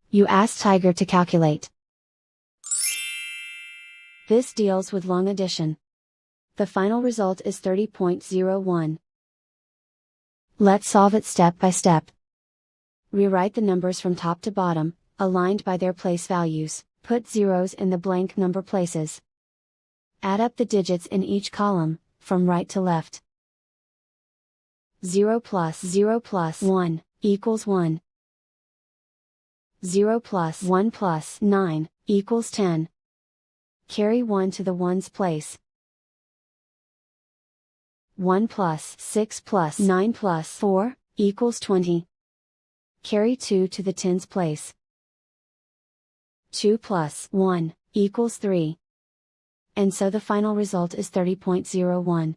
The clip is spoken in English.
You ask Tiger to calculate. This deals with long addition. The final result is 30.01. Let's solve it step by step. Rewrite the numbers from top to bottom, aligned by their place values. Put zeros in the blank number places. Add up the digits in each column, from right to left. 0 plus 1 equals 1. 0 plus 1 plus 9 equals 10. Carry 1 to the ones place. 1 plus 6 plus 9 plus 4 equals 20. Carry 2 to the tens place. 2 plus 1 equals 3. And so the final result is 30.01.